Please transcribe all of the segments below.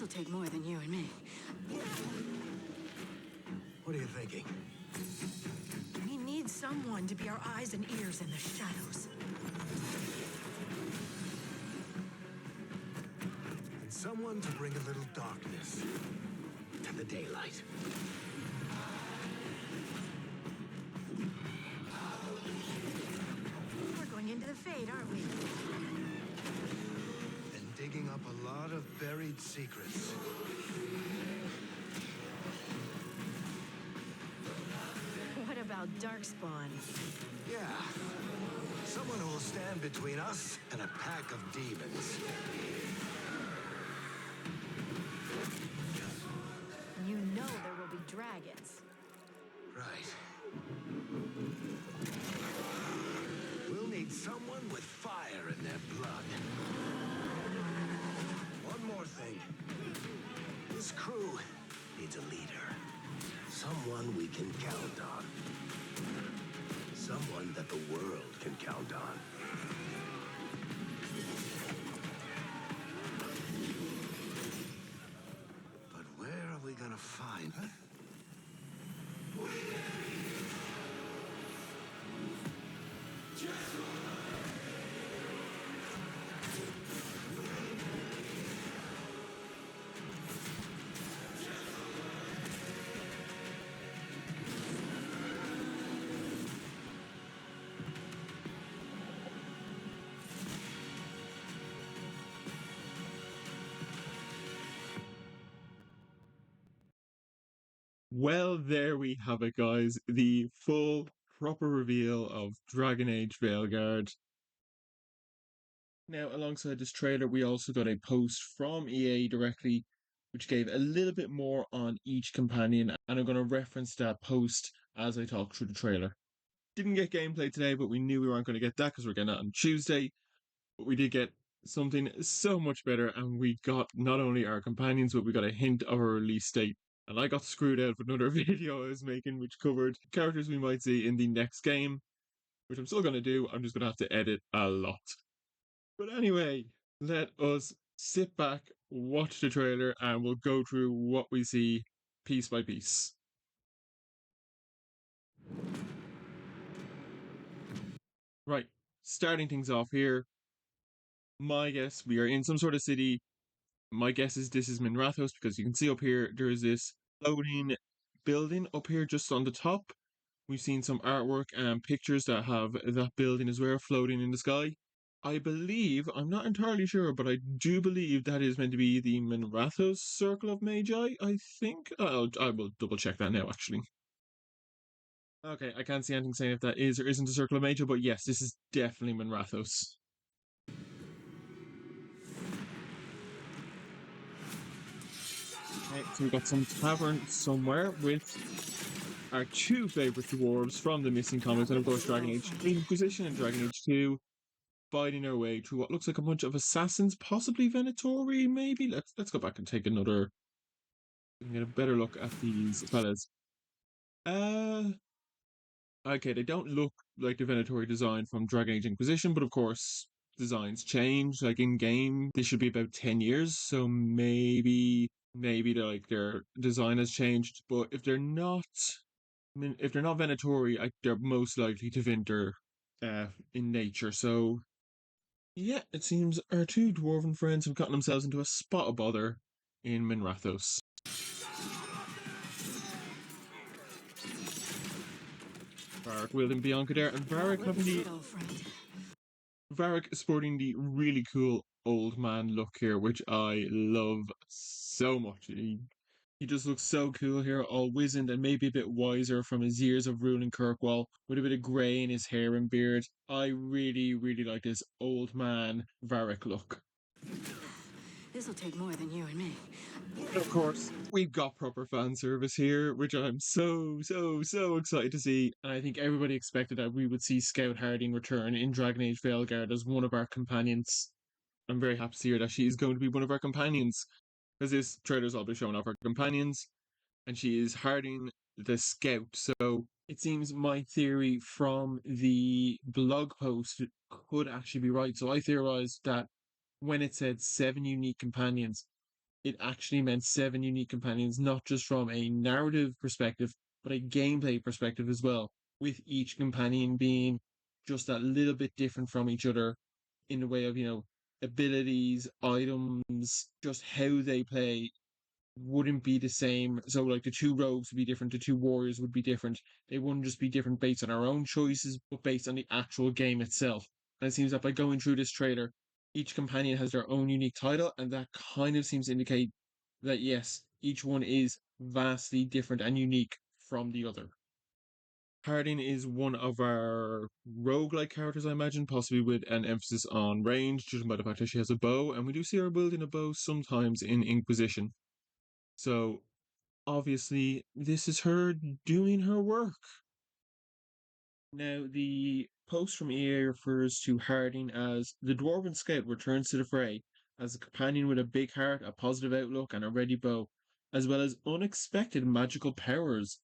This'll take more than you and me. What are you thinking? We need someone to be our eyes and ears in the shadows. And someone to bring a little darkness to the daylight. We're going into the Fade, aren't we? And digging up a lot of buried secrets. What about Darkspawn? Yeah. Someone who will stand between us and a pack of demons. You know there will be dragons. Right. We'll need someone with fire in their blood. One more thing. This crew needs a leader. Someone we can count on. Someone that the world can count on. But where are we gonna find her? Well, there we have it, guys. The full, proper reveal of Dragon Age Veilguard. Now, alongside this trailer, we also got a post from EA directly, which gave a little bit more on each companion, and I'm going to reference that post as I talk through the trailer. Didn't get gameplay today, but we knew we weren't going to get that because we're getting it on Tuesday. But we did get something so much better, and we got not only our companions, but we got a hint of a release date. And I got screwed out with another video I was making, which covered characters we might see in the next game, which I'm still going to do. I'm just going to have to edit a lot. But anyway, let us sit back, watch the trailer, and we'll go through what we see piece by piece. Right, starting things off here. My guess, we are in some sort of city. My guess is this is Minrathos because you can see up here there is this floating building up here just on the top. We've seen some artwork and pictures that have that building as well floating in the sky. I believe, I'm not entirely sure, but I do believe that is meant to be the Minrathos Circle of Magi, I think. I will double check that now, actually. Okay, I can't see anything saying if that is or isn't a Circle of Magi, but yes, this is definitely Minrathos. Okay, so we got some tavern somewhere with our two favourite dwarves from the missing comics, and of course Dragon Age Inquisition and Dragon Age 2, fighting our way through what looks like a bunch of assassins, possibly Venatori, maybe? Let's go back and take another and get a better look at these fellas. Okay, they don't look like the Venatori design from Dragon Age Inquisition, but of course designs change. Like in game, they should be about 10 years, so maybe their design has changed. But if they're not, I mean, if they're not Venatori, they're most likely to Vinter in nature. So yeah, it seems our two dwarven friends have gotten themselves into a spot of bother in Minrathos. Varric wielding Bianca there, and Varric sporting the really cool old man look here, which I love so much. He just looks so cool here, all wizened and maybe a bit wiser from his years of ruling Kirkwall, with a bit of grey in his hair and beard. I really, really like this old man Varric look. This'll take more than you and me. And of course, we've got proper fan service here, which I'm so excited to see. And I think everybody expected that we would see Scout Harding return in Dragon Age Veilguard as one of our companions. I'm very happy to hear that she is going to be one of our companions, because this trailer's all been showing off our companions, and she is Harding the Scout. So it seems my theory from the blog post could actually be right. So I theorized that when it said 7 unique companions, it actually meant 7 unique companions, not just from a narrative perspective, but a gameplay perspective as well, with each companion being just that little bit different from each other in the way of, abilities, items, just how they play wouldn't be the same. So, like, the two rogues would be different, the two warriors would be different. They wouldn't just be different based on our own choices, but based on the actual game itself. And it seems that by going through this trailer, each companion has their own unique title, and that kind of seems to indicate that yes, each one is vastly different and unique from the other. Harding is one of our roguelike characters, I imagine, possibly with an emphasis on range, judging by the fact that she has a bow, and we do see her wielding a bow sometimes in Inquisition. So obviously, this is her doing her work. Now, the post from EA refers to Harding as the Dwarven Scout returns to the fray as a companion with a big heart, a positive outlook, and a ready bow, as well as unexpected magical powers.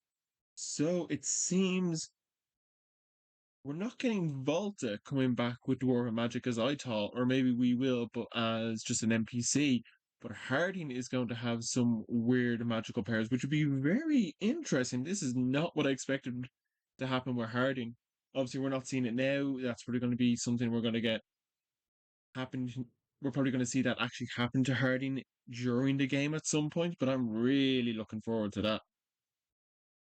So it seems we're not getting Volta coming back with Dwarven magic as I thought, or maybe we will, but as just an NPC. But Harding is going to have some weird magical powers, which would be very interesting. This is not what I expected to happen with Harding. Obviously, we're not seeing it now. That's probably going to be something we're going to get happen. We're probably going to see that actually happen to Harding during the game at some point, but I'm really looking forward to that.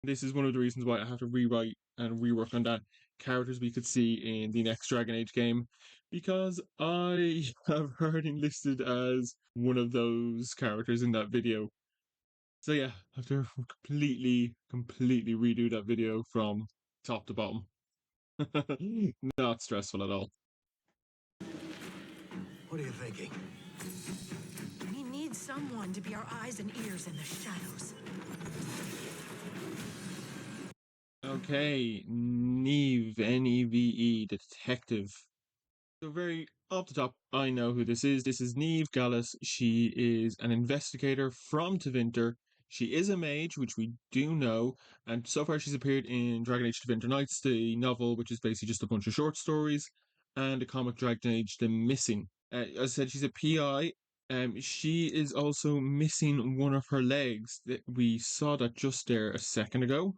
This is one of the reasons why I have to rewrite and rework on that characters we could see in the next Dragon Age game, because I have heard him listed as one of those characters in that video. So yeah, I have to completely redo that video from top to bottom. Not stressful at all. What are you thinking? We need someone to be our eyes and ears in the shadows. Okay, Neve, Neve, the detective. So very off the top, I know who this is. This is Neve Gallus. She is an investigator from Tevinter. She is a mage, which we do know, and so far she's appeared in Dragon Age Tevinter Nights, the novel, which is basically just a bunch of short stories, and the comic Dragon Age The Missing. As I said, she's a PI. She is also missing one of her legs. That we saw that just there a second ago.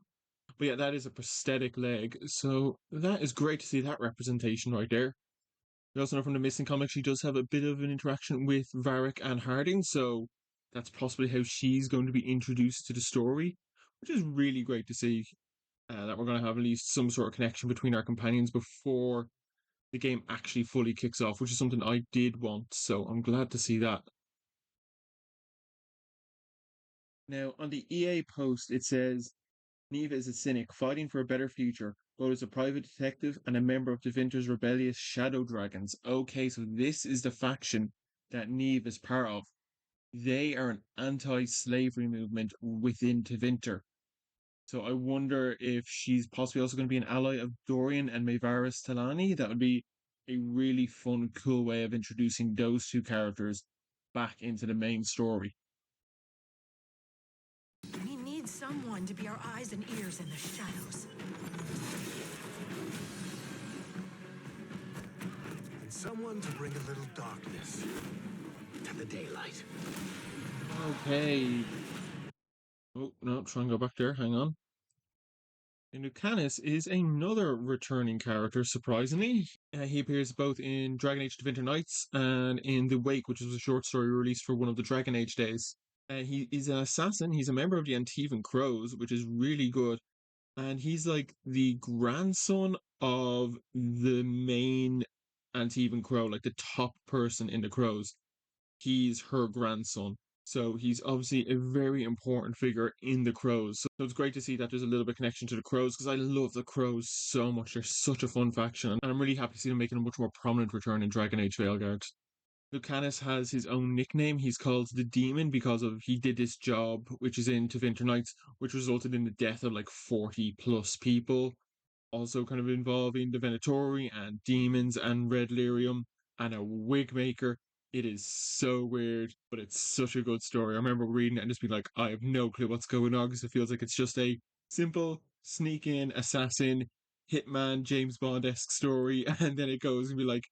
But yeah, that is a prosthetic leg. So that is great to see that representation right there. We also know from the Missing comic she does have a bit of an interaction with Varric and Harding, so that's possibly how she's going to be introduced to the story, which is really great to see. That we're going to have at least some sort of connection between our companions before the game actually fully kicks off, which is something I did want, so I'm glad to see that. Now, on the EA post, it says Neve is a cynic fighting for a better future, both as a private detective and a member of Devinter's rebellious Shadow Dragons. Okay, so this is the faction that Neve is part of. They are an anti-slavery movement within Tevinter. So I wonder if she's possibly also going to be an ally of Dorian and Mayvaris Talani. That would be a really fun, cool way of introducing those two characters back into the main story. We need someone to be our eyes and ears in the shadows. And someone to bring a little darkness to the daylight. Okay. Oh, no, try and go back there. Hang on. Lucanus is another returning character, surprisingly. He appears both in Dragon Age Winter Nights and in The Wake, which was a short story released for one of the Dragon Age days. He is an assassin. He's a member of the Antivan Crows, which is really good. And he's like the grandson of the main Antivan Crow, like the top person in the Crows. He's her grandson. So he's obviously a very important figure in the Crows. So it's great to see that there's a little bit of connection to the Crows because I love the Crows so much. They're such a fun faction, and I'm really happy to see them making a much more prominent return in Dragon Age Veilguard. Lucanus has his own nickname. He's called the Demon because of he did this job, which is in Tevinter Nights, which resulted in the death of like 40 plus people. Also kind of involving the Venatori and demons and Red Lyrium and a wig maker. It is so weird, but it's such a good story. I remember reading it and just being like, I have no clue what's going on because it feels like it's just a simple sneak in assassin hitman James Bond esque story, and then it goes and be like,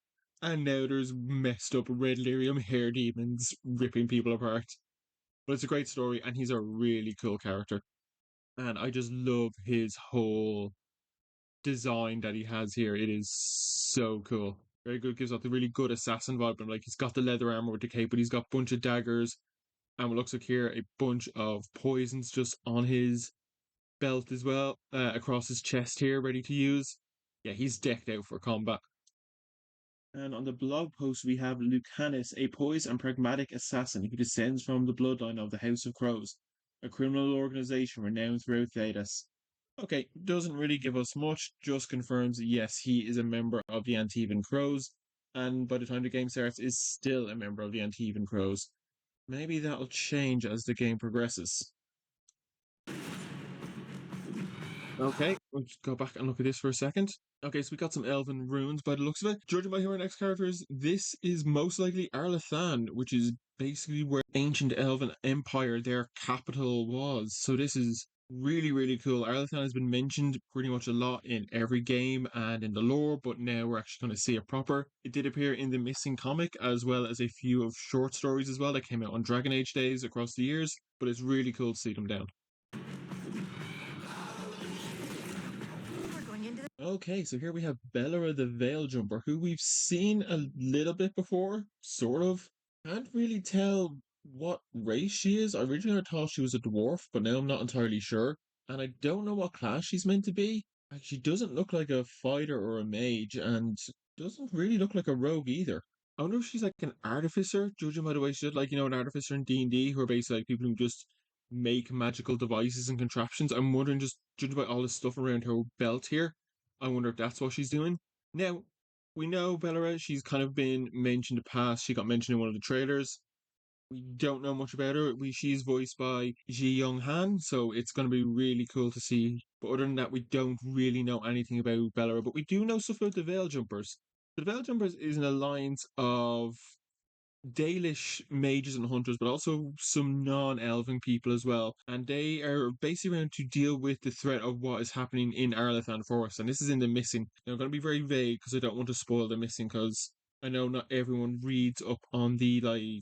and now there's messed up red lyrium hair demons ripping people apart. But it's a great story, and he's a really cool character. And I just love his whole design that he has here. It is so cool. Very good. Gives off the really good assassin vibe. And like he's got the leather armor with the cape, but he's got a bunch of daggers. And what looks like here a bunch of poisons just on his belt as well, across his chest here, ready to use. Yeah, he's decked out for combat. And on the blog post, we have Lucanus, a poised and pragmatic assassin who descends from the bloodline of the House of Crows, a criminal organization renowned throughout Thedas. Okay, doesn't really give us much, just confirms that yes, he is a member of the Antivan Crows, and by the time the game starts, is still a member of the Antivan Crows. Maybe that'll change as the game progresses. Okay, we'll just go back and look at this for a second. Okay, so we got some elven runes by the looks of it. Judging by who our next character is, this is most likely Arlathan, which is basically where ancient elven empire, their capital was. So this is really, really cool. Arlathan has been mentioned pretty much a lot in every game and in the lore, but now we're actually going to see it proper. It did appear in the Missing comic, as well as a few of short stories as well that came out on Dragon Age days across the years, but it's really cool to see them down. Okay, so here we have Bellara the Veil Jumper, who we've seen a little bit before, sort of. Can't really tell what race she is. I originally thought she was a dwarf, but now I'm not entirely sure. And I don't know what class she's meant to be. Like, she doesn't look like a fighter or a mage, and doesn't really look like a rogue either. I wonder if she's like an artificer, judging by the way she did, like, you know, an artificer in D&D, who are basically like people who just make magical devices and contraptions. I'm wondering, just judging by all the stuff around her belt here, I wonder if that's what she's doing. Now, we know Bellara, she's kind of been mentioned in the past. She got mentioned in one of the trailers. We don't know much about her. She's voiced by Ji Young Han, so it's going to be really cool to see. But other than that, we don't really know anything about Bellara. But we do know stuff about the Veil Jumpers. The Veil Jumpers is an alliance of Dalish mages and hunters, but also some non-elven people as well. And they are basically around to deal with the threat of what is happening in Arlathan Forest. And this is in the Missing. Now, I'm going to be very vague because I don't want to spoil the Missing, because I know not everyone reads up on the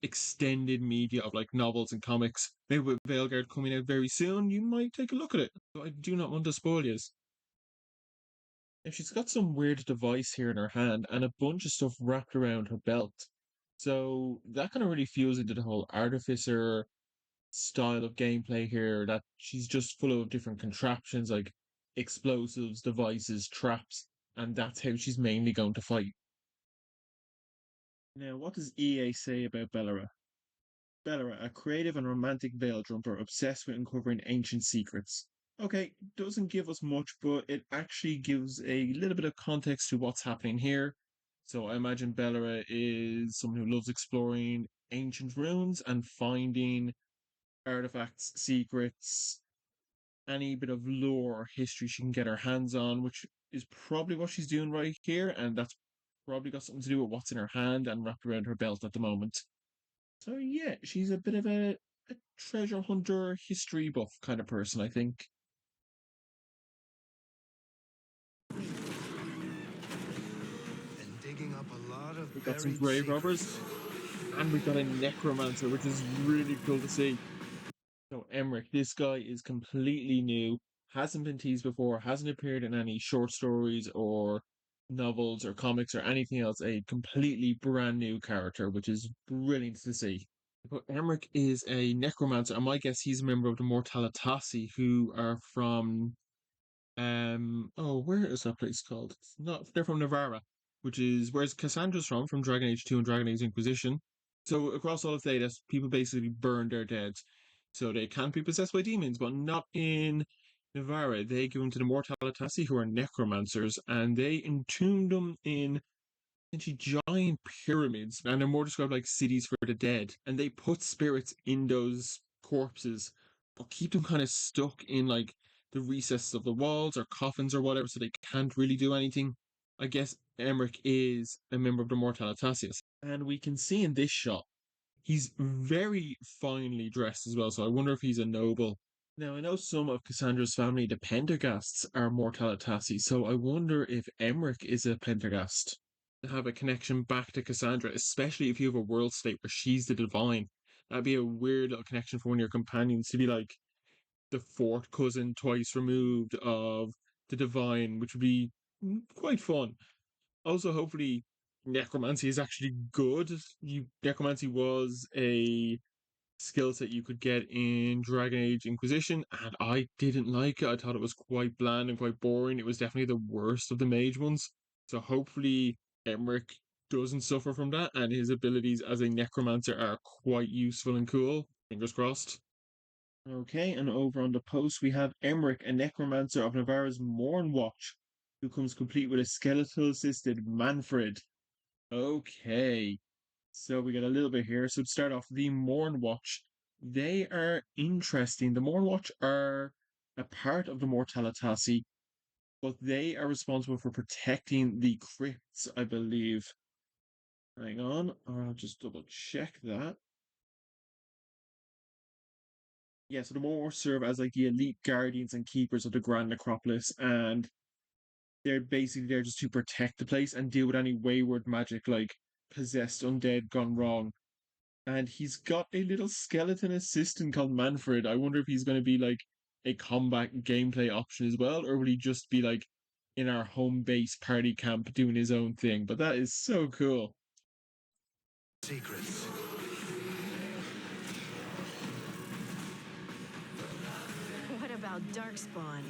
extended media of like novels and comics. Maybe with Veilguard coming out very soon, you might take a look at it. But I do not want to spoil you. If she's got some weird device here in her hand and a bunch of stuff wrapped around her belt. So that kind of really feels into the whole artificer style of gameplay here, that she's just full of different contraptions like explosives, devices, traps, and that's how she's mainly going to fight. Now, what does EA say about Bellara? Bellara, a creative and romantic veil jumper obsessed with uncovering ancient secrets. Okay, doesn't give us much, but it actually gives a little bit of context to what's happening here. So I imagine Bellara is someone who loves exploring ancient ruins and finding artifacts, secrets, any bit of lore or history she can get her hands on, which is probably what she's doing right here, and that's probably got something to do with what's in her hand and wrapped around her belt at the moment. So yeah, she's a bit of a treasure hunter, history buff kind of person, I think. And digging up a lot of We got some buried grave robbers, secrets. and we got a necromancer, which is really cool to see. So Emmerich, this guy is completely new, hasn't been teased before, hasn't appeared in any short stories or novels or comics or anything else. A completely brand new character, which is brilliant to see. But Emmerich is a necromancer, and my guess he's a member of the Mortalitasi, who are from where is that place called? It's not, they're from Navarra, which is where's Cassandra's from Dragon Age 2 and Dragon Age Inquisition. So across all of Thedas, people basically burn their dead. So they can't be possessed by demons, but not in Navarra. They go into the Mortalitasi, who are necromancers, and they entomb them in essentially giant pyramids, and they're more described like cities for the dead. And they put spirits in those corpses, but keep them kind of stuck in like the recesses of the walls or coffins or whatever, so they can't really do anything. I guess Emmerich is a member of the Mortalitasius. And we can see in this shot, he's very finely dressed as well, so I wonder if he's a noble. Now, I know some of Cassandra's family, the Pendergasts, are Mortalitasi, so I wonder if Emmerich is a Pendergast. To have a connection back to Cassandra, especially if you have a world state where she's the divine. That'd be a weird little connection for one of your companions to be like the fourth cousin twice removed of the divine, which would be quite fun. Also, hopefully, necromancy is actually good. Necromancy was a skill set you could get in Dragon Age Inquisition, and I didn't like it. I thought it was quite bland and quite boring. It was definitely the worst of the mage ones. So hopefully, Emmerich doesn't suffer from that, and his abilities as a necromancer are quite useful and cool. Fingers crossed. Okay, and over on the post we have Emmerich, a necromancer of Navarra's Morn Watch, who comes complete with a skeletal assisted Manfred. Okay, so we got a little bit here. So to start off, the Morn Watch. They are interesting. The Morn Watch are a part of the Mortalitasi, but they are responsible for protecting the crypts, I believe. Hang on, I'll just double check that. Yeah, so the Morn serve as like the elite guardians and keepers of the Grand Necropolis, and they're basically there just to protect the place and deal with any wayward magic like possessed undead gone wrong. And he's got a little skeleton assistant called Manfred. I wonder if he's going to be like a combat gameplay option as well, or will he just be like in our home base party camp doing his own thing? But that is so cool. Secrets. What about Darkspawn?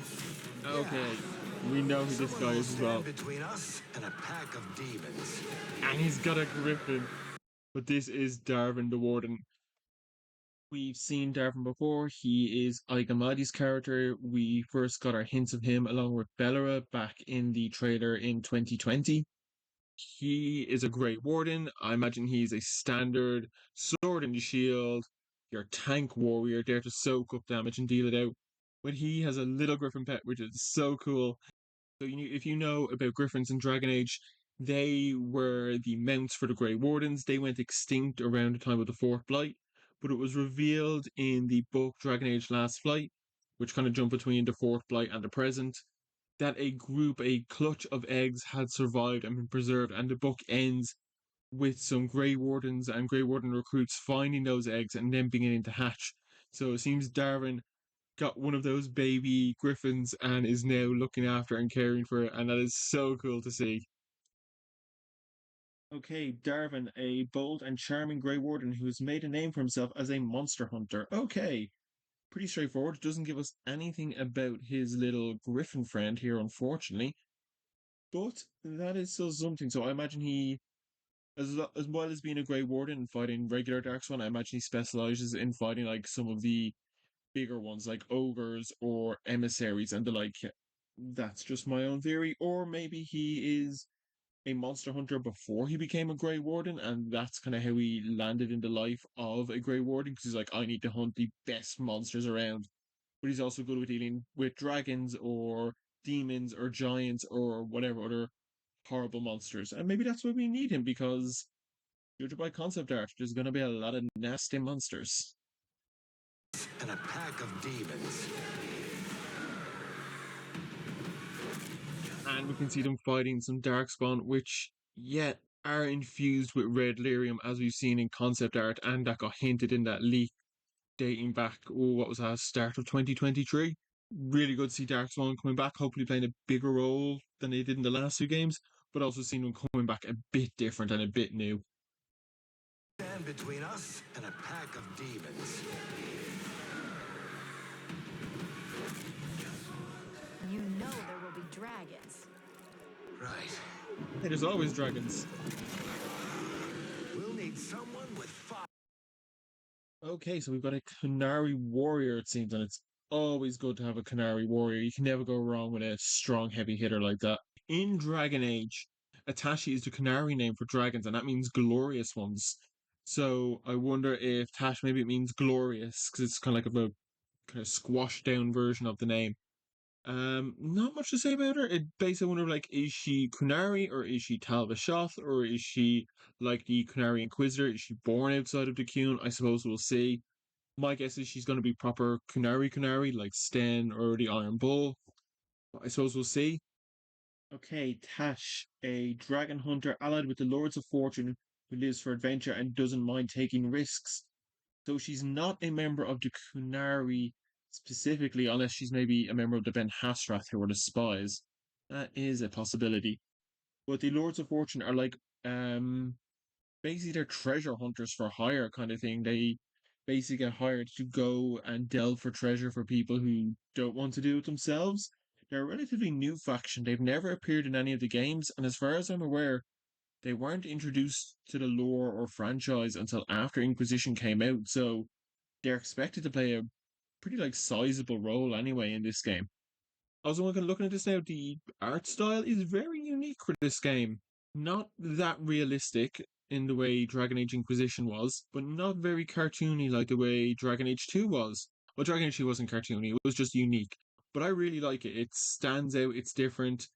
Okay, we know who this guy is as well. Between us and a pack of demons. And he's got a griffin. But this is Darwin the Warden. We've seen Darwin before. He is Aigamadi's character. We first got our hints of him along with Bellara back in the trailer in 2020. He is a Great Warden. I imagine he's a standard sword and shield, your tank warrior there to soak up damage and deal it out. But he has a little griffin pet, which is so cool. So if you know about Griffins in Dragon Age, they were the mounts for the Grey Wardens. They went extinct around the time of the Fourth Blight, but it was revealed in the book Dragon Age Last Flight, which kind of jumped between the Fourth Blight and the present, that a clutch of eggs had survived and been preserved, and the book ends with some Grey Wardens and Grey Warden recruits finding those eggs and then beginning to hatch. So it seems Darwin got one of those baby griffins and is now looking after and caring for it, and that is so cool to see. Okay, Darwin, a bold and charming Grey Warden who has made a name for himself as a monster hunter. Okay, pretty straightforward. Doesn't give us anything about his little griffin friend here, unfortunately. But that is still something. So I imagine he, as well as being a Grey Warden and fighting regular Darkspawn, I imagine he specializes in fighting like some of the bigger ones like ogres or emissaries and the like. That's just my own theory. Or maybe he is a monster hunter before he became a Grey Warden, and that's kind of how he landed in the life of a Grey Warden, because he's like, I need to hunt the best monsters around. But he's also good with dealing with dragons or demons or giants or whatever other horrible monsters. And maybe that's why we need him, because judging by concept art, there's going to be a lot of nasty monsters. And a pack of demons. And we can see them fighting some Darkspawn, which yet are infused with red lyrium, as we've seen in concept art, and that got hinted in that leak dating back, what was that, start of 2023. Really good to see Darkspawn coming back, hopefully playing a bigger role than they did in the last two games, but also seeing them coming back a bit different and a bit new. Stand between us and a pack of demons. You know there will be dragons. Right. Hey, there's always dragons. We'll need someone with fire. Okay, so we've got a Canary Warrior, it seems, and it's always good to have a Canary Warrior. You can never go wrong with a strong heavy hitter like that. In Dragon Age, Atashi is the Canary name for dragons, and that means glorious ones. So I wonder if Tash, maybe it means glorious, because it's kind of like a kind of squashed down version of the name. Not much to say about her. It basically wonder like, is she Kunari or is she Talva Shoth or is she like the Kunari Inquisitor? Is she born outside of the Kun? I suppose we'll see. My guess is she's going to be proper Kunari, like Sten or the Iron Bull. But I suppose we'll see. Okay, Tash, a dragon hunter allied with the Lords of Fortune who lives for adventure and doesn't mind taking risks. So she's not a member of the Kunari specifically, unless she's maybe a member of the Ben Hasrath, who are the spies. That is a possibility. But the Lords of Fortune are like basically they're treasure hunters for hire kind of thing. They basically get hired to go and delve for treasure for people who don't want to do it themselves. They're a relatively new faction. They've never appeared in any of the games, and as far as I'm aware, they weren't introduced to the lore or franchise until after Inquisition came out, so they're expected to play a pretty like sizable role anyway in this game. I was looking at this now. The art style is very unique for this game. Not that realistic in the way Dragon Age Inquisition was, but not very cartoony like the way Dragon Age 2 was. Well, Dragon Age 2 wasn't cartoony, it was just unique. But I really like it. It stands out, it's different.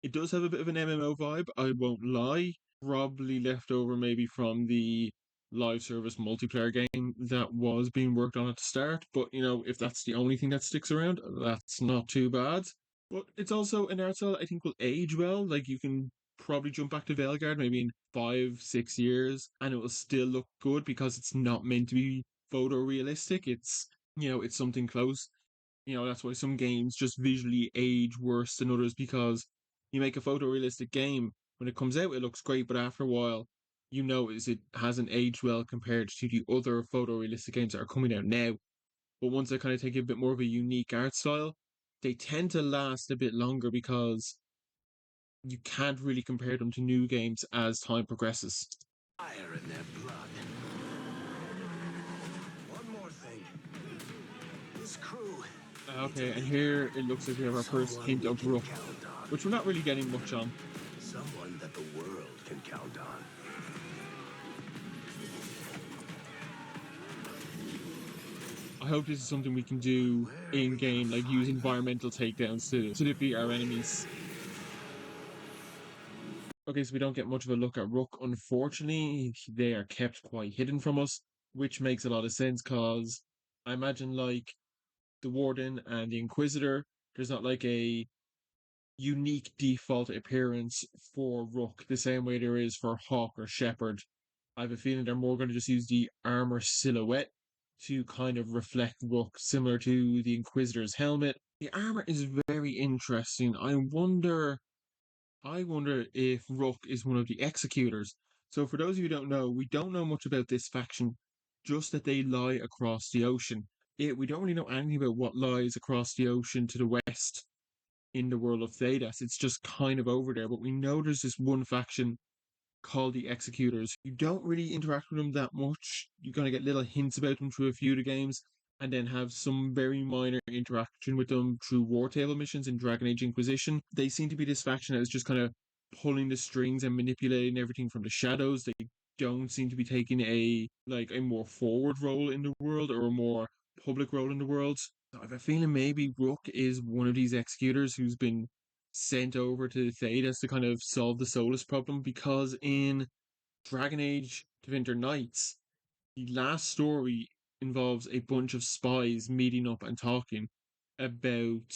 It does have a bit of an MMO vibe, I won't lie. Probably left over maybe from the live service multiplayer game that was being worked on at the start. But if that's the only thing that sticks around, that's not too bad. But it's also an art style I think will age well. Like you can probably jump back to Veilguard maybe in 5, 6 years, and it will still look good because it's not meant to be photorealistic. It's something close. That's why some games just visually age worse than others because you make a photorealistic game, when it comes out, it looks great, but after a while, you notice it hasn't aged well compared to the other photorealistic games that are coming out now. But once they kind of take a bit more of a unique art style, they tend to last a bit longer because you can't really compare them to new games as time progresses. Fire in their blood. One more thing. This crew. Okay, and here it looks like we have our first hint of Rook, which we're not really getting much on. Someone that the world can count on. I hope this is something we can do in game, like use environmental takedowns to defeat our enemies. Okay, so we don't get much of a look at Rook. Unfortunately, they are kept quite hidden from us, which makes a lot of sense because I imagine like the Warden and the Inquisitor, there's not like a unique default appearance for Rook the same way there is for Hawk or Shepherd. I have a feeling they're more going to just use the armor silhouette to kind of reflect Rook, similar to the Inquisitor's helmet. The armor is very interesting. I wonder if Rook is one of the executors. So for those of you who don't know, we don't know much about this faction, just that they lie across the ocean. We don't really know anything about what lies across the ocean to the west in the world of Thedas. It's just kind of over there, but we know there's this one faction called the Executors. You don't really interact with them that much. You're going to get little hints about them through a few of the games, and then have some very minor interaction with them through war table missions in Dragon Age Inquisition. They seem to be this faction that is just kind of pulling the strings and manipulating everything from the shadows. They don't seem to be taking a more forward role in the world or a more public role in the world. I have a feeling maybe Rook is one of these executors who's been sent over to Thedas to kind of solve the Solus problem, because in Dragon Age Tevinter Nights, the last story involves a bunch of spies meeting up and talking about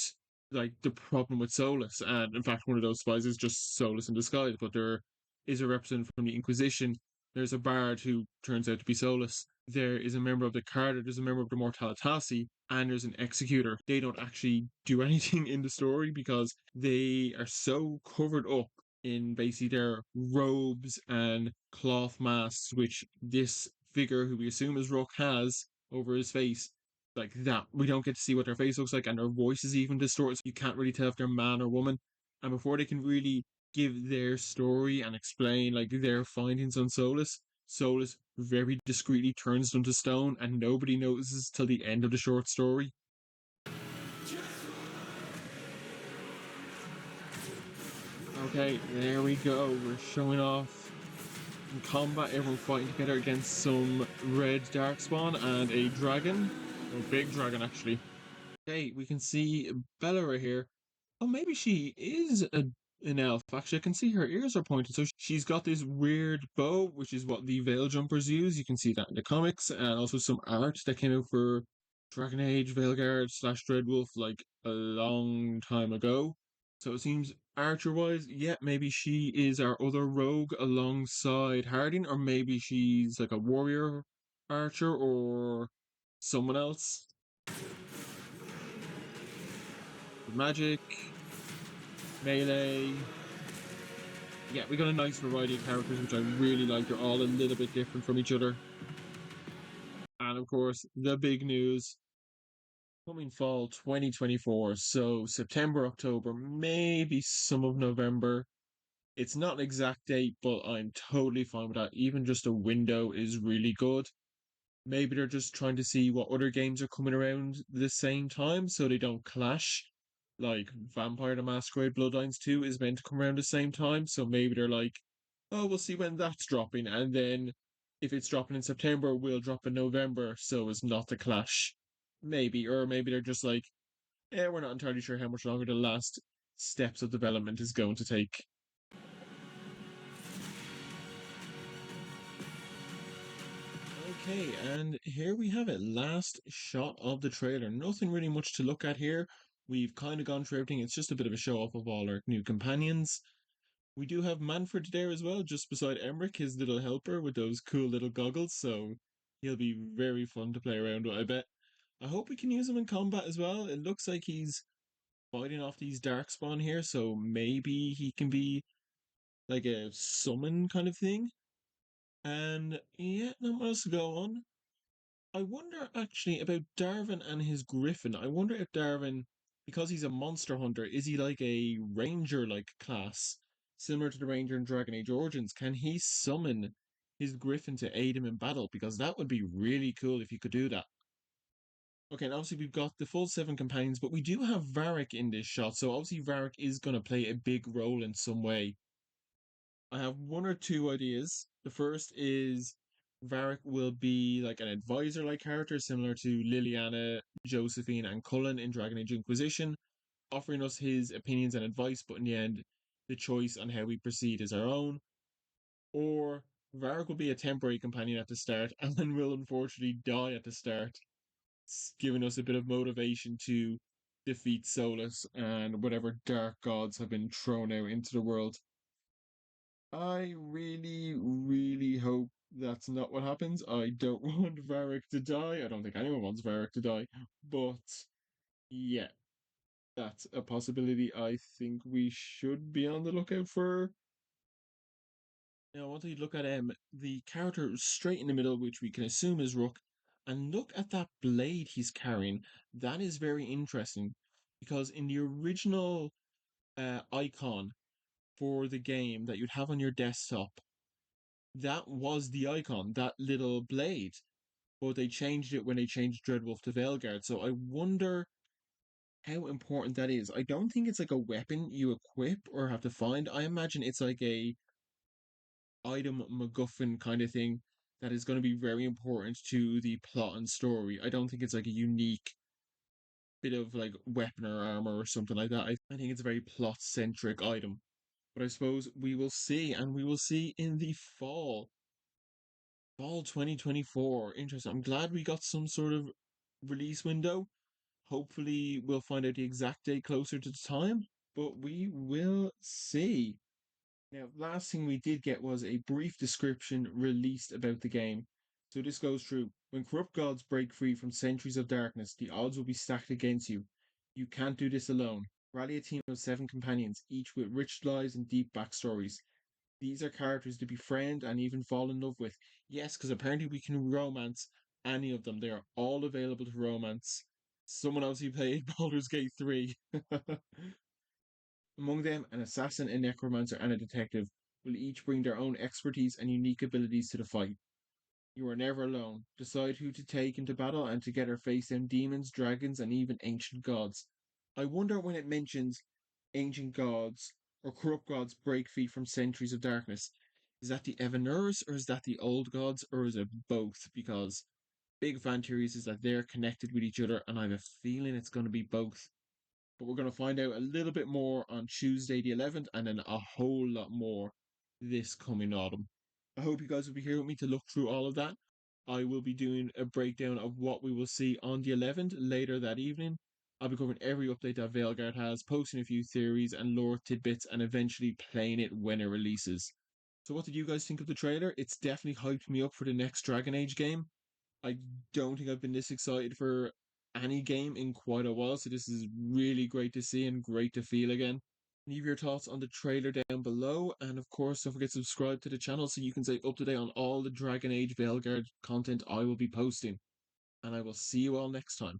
like the problem with Solus. And in fact, one of those spies is just Solus in disguise, but there is a representative from the Inquisition. There's a bard who turns out to be Solus. There is a member of the Carter, there's a member of the Mortalitasi, and there's an executor. They don't actually do anything in the story because they are so covered up in basically their robes and cloth masks, which this figure, who we assume is Rook, has over his face. Like that, we don't get to see what their face looks like, and their voice is even distorted. So you can't really tell if they're man or woman. And before they can really give their story and explain like their findings on Solus, Solus very discreetly turns them to stone, and nobody notices till the end of the short story. Okay, there we go. We're showing off in combat, everyone fighting together against some red darkspawn and a dragon. A big dragon, actually. Okay, we can see Bellara here. Oh, maybe she is an elf. Actually, I can see her ears are pointed. So she's got this weird bow, which is what the Veil Jumpers use. You can see that in the comics, and also some art that came out for Dragon Age, Veilguard / Dreadwolf like a long time ago. So it seems archer-wise, yeah, maybe she is our other rogue alongside Harding, or maybe she's like a warrior Archer or someone else. Magic, melee. Yeah, we got a nice variety of characters, which I really like. They're all a little bit different from each other. And of course, the big news coming fall 2024. So September, October, maybe some of November. It's not an exact date, but I'm totally fine with that. Even just a window is really good. Maybe they're just trying to see what other games are coming around the same time so they don't clash. Like Vampire the Masquerade Bloodlines 2 is meant to come around the same time, so maybe they're like, oh, we'll see when that's dropping, and then if it's dropping in September, we'll drop in November so as not to clash. Maybe, or maybe they're just like, yeah, we're not entirely sure how much longer the last steps of development is going to take. Okay, and here we have it. Last shot of the trailer. Nothing really much to look at here. We've kind of gone through everything. It's just a bit of a show off of all our new companions. We do have Manfred there as well, just beside Emmerich, his little helper with those cool little goggles. So he'll be very fun to play around with, I bet. I hope we can use him in combat as well. It looks like he's fighting off these darkspawn here, so maybe he can be like a summon kind of thing. And yeah, not much else to go on. I wonder actually about Darwin and his Griffin. I wonder if Darwin, because he's a monster hunter, is he like a ranger like class, similar to the ranger in Dragon Age Origins? Can he summon his Griffin to aid him in battle? Because that would be really cool if he could do that. Okay, and obviously we've got the full seven companions, but we do have Varric in this shot, so obviously Varric is going to play a big role in some way. I have one or two ideas. The first is Varric will be like an advisor like character, similar to Liliana, Josephine, and Cullen in Dragon Age Inquisition, offering us his opinions and advice, but in the end, the choice on how we proceed is our own. Or Varric will be a temporary companion at the start and then will unfortunately die at the start, giving us a bit of motivation to defeat Solus and whatever dark gods have been thrown out into the world. I really, really hope that's not what happens. I don't want Varric to die. I don't think anyone wants Varric to die. But yeah, that's a possibility I think we should be on the lookout for. Now, I want to look at the character straight in the middle, which we can assume is Rook, and look at that blade he's carrying. That is very interesting because in the original icon for the game that you'd have on your desktop, that was the icon, that little blade. But they changed it when they changed Dreadwolf to Veilguard. So I wonder how important that is. I don't think it's like a weapon you equip or have to find. I imagine it's like a item MacGuffin kind of thing that is going to be very important to the plot and story. I don't think it's like a unique bit of like weapon or armor or something like that. I think it's a very plot centric item. But I suppose we will see, and we will see in the fall 2024. Interesting. I'm glad we got some sort of release window. Hopefully, we'll find out the exact date closer to the time, but we will see. Now, last thing we did get was a brief description released about the game. So this goes through. When corrupt gods break free from centuries of darkness, the odds will be stacked against you. You can't do this alone. Rally a team of seven companions, each with rich lives and deep backstories. These are characters to befriend and even fall in love with. Yes, because apparently we can romance any of them. They are all available to romance. Someone else who played Baldur's Gate 3. Among them, an assassin, a necromancer, and a detective will each bring their own expertise and unique abilities to the fight. You are never alone. Decide who to take into battle and together face down demons, dragons, and even ancient gods. I wonder when it mentions ancient gods or corrupt gods break free from centuries of darkness. Is that the Evanurs or is that the old gods or is it both? Because big fan theories is that they're connected with each other and I have a feeling it's going to be both. But we're going to find out a little bit more on Tuesday the 11th and then a whole lot more this coming autumn. I hope you guys will be here with me to look through all of that. I will be doing a breakdown of what we will see on the 11th later that evening. I'll be covering every update that Veilguard has, posting a few theories and lore tidbits, and eventually playing it when it releases. So, what did you guys think of the trailer? It's definitely hyped me up for the next Dragon Age game. I don't think I've been this excited for any game in quite a while, so this is really great to see and great to feel again. Leave your thoughts on the trailer down below, and of course, don't forget to subscribe to the channel so you can stay up to date on all the Dragon Age Veilguard content I will be posting. And I will see you all next time.